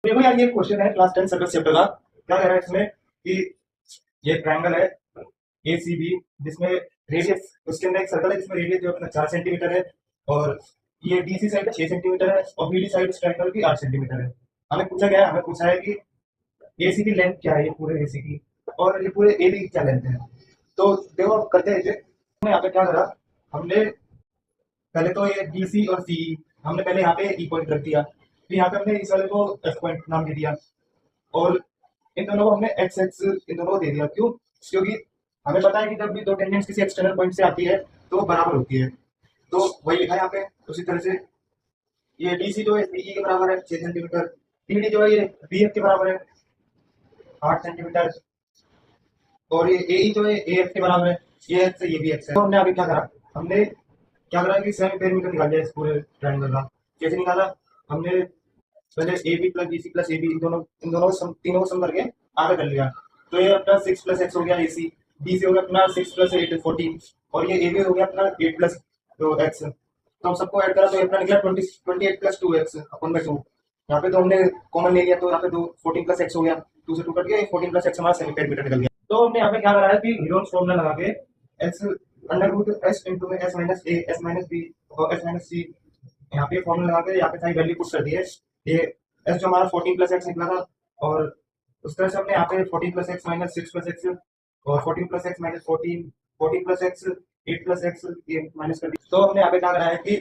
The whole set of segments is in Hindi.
देखो यार, ये क्वेश्चन है क्लास 10 सर्कल चैप्टर का। क्या कह रहा है इसमें कि ये ट्रायंगल है ए सी बी, जिसमें रेडियस, उसके अंदर एक सर्कल है जिसमें रेडियस जो अपना 4 सेंटीमीटर है, और ये डी सी साइड 6 सेंटीमीटर है, और बी डी साइड इस ट्रायंगल की 8 सेंटीमीटर है। हमें पूछा है कि ए सी की लेंथ क्या है, ये पूरे ए सी की, और ये पूरे ए बी की क्या लेंथ है। तो देखो अब करते हैं इसे। हमने यहाँ पे क्या करा, हमने पहले तो ये बी सी और सी, हमने पहले यहाँ पे ई पॉइंट रख दिया, फिर यहाँ पे हमने इस वाले को एफ पॉइंट नाम दे दिया, और इन दोनों को हमने एक्स एक्स इन दोनों को दे दिया। क्यों? क्योंकि हमें पता है कि जब भी दो टेंजेंट्स किसी एक्सटर्नल पॉइंट से आती है तो वो बराबर होती है। तो वही लिखा है यहाँ पे। उसी तरह से ये डी सी जो है डी के बराबर है 6 सेंटीमीटर, डी डी जो है ये बी एफ के बराबर है 8 सेंटीमीटर, और ये ए जो है ए एफ के बराबर है, ये एक्स है ये भी एक्स है। तो हमने अभी क्या करा, हमने क्या करा कि सेमी पेरीमीटर निकाल लिया इस पूरे ट्रायंगल का। कैसे निकाला? हमने पहले A B plus B C plus A B इन दोनों को तीनों को सम करके आधा कर लिया। तो ये अपना 6 प्लस एक्स हो गया ए सी, बी सी हो गया अपना 6 प्लस 8 14, और ये ए बी हो गया अपना 8 प्लस एक्स। तो हम सबको ऐड करा तो ये अपना निकला 28 प्लस 2 एक्स अपन में 2। यहाँ पे तो हमने कॉमन ले लिया, तो यहाँ पे 14 प्लस एक्स हो गया, 2 से 2 कट गया, 14 प्लस एक्स हमारा सेमी पेरीमीटर निकल गया। तो हमने यहाँ पे क्या करा है कि हीरोन्स फॉर्मूला लगा के x under root s into में s minus a s minus b और एस माइनस सी, यहाँ पे फॉर्मूला लगा के यहाँ पे सारी वैल्यू पुट कर दी है। ये एस जो हमारा 14 प्लस एक्स निकला था, और उस तरह से हमने यहाँ पे 14 plus x minus 6 plus x और 14 plus x minus 14 plus x 8 plus x ये माइनस कर दी। तो हमने यहाँ पे क्या करा है कि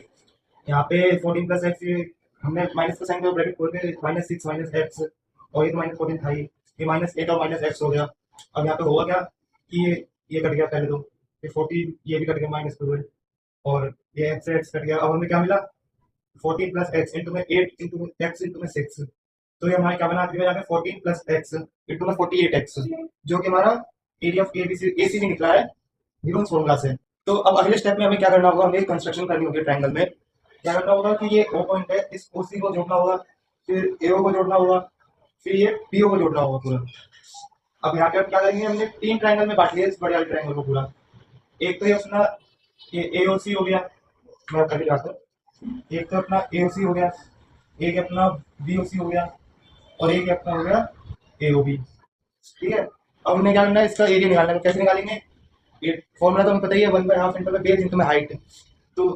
यहाँ पे 14 प्लस एक्स हमने माइनस का साइन का ब्रैकेट खोल के माइनस 6 माइनस एक्स, और ये तो माइनस 14 था ही, ये माइनस 8 और माइनस एक्स हो गया। अब यहाँ पे हुआ क्या कि ये कट गया पहले, तो ये 14 ये भी कट गया माइनस 12, और ये एक्स कट गया। अब हमें क्या मिला 14 प्लस एक्स इंटू में 8 इंटू एक्स इंटू में 6, तो ये हमारे क्या बना यहाँ पे 14 प्लस एक्स इंटू में 48 एक्स, जो कि हमारा एरिया ऑफ ए सी भी निकला है न्यूटन फॉर्मूला से। तो अब अगले स्टेप में हमें क्या करना होगा, हमें कंस्ट्रक्शन करनी होगी ट्रायंगल में। क्या करना होगा कि ये ओ पॉइंट है, इस ओ सी को जोड़ना होगा, फिर एओ को जोड़ना होगा, फिर ये पीओ को जोड़ना होगा पूरा। अब यहाँ पे क्या करेंगे, हमने 3 ट्रायंगल में बांट लिया इस बड़े वाले ट्रायंगल को पूरा। एक तो ये अपना ये एओसी हो गया, मैं कर दिखाता हूँ। एक तो अपना एओसी हो गया, एक अपना बीओसी हो गया, और एक अपना हो गया एओबी। ठीक है, अब हमने क्या करना है, इसका एरिया निकालना है। कैसे निकालेंगे? ये फॉर्मूला तो हमें पता ही है, 1/2 इंटू बेस इंटू में हाइट। तो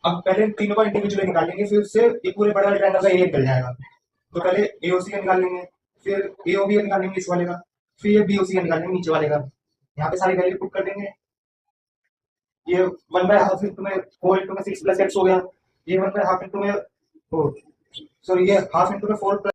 अब पहले इन तीनों का इंडिविजुअली निकालेंगे, फिर उससे ये पूरे बड़े वाले ट्रायंगल का एरिया निकल जाएगा। तो पहले एओसी का निकाल लेंगे, फिर एओबी का निकालेंगे इस वाले का, फिर ये बीओसी का निकालेंगे नीचे वाले का। यहाँ पे सारी वैल्यू पुट कर देंगे। ये 1/2 इंटू में 4 इंटू में 6 प्लस एक्स हो गया, ये 1/2 इंटू में 4, सॉरी ये हाफ इंटू में 4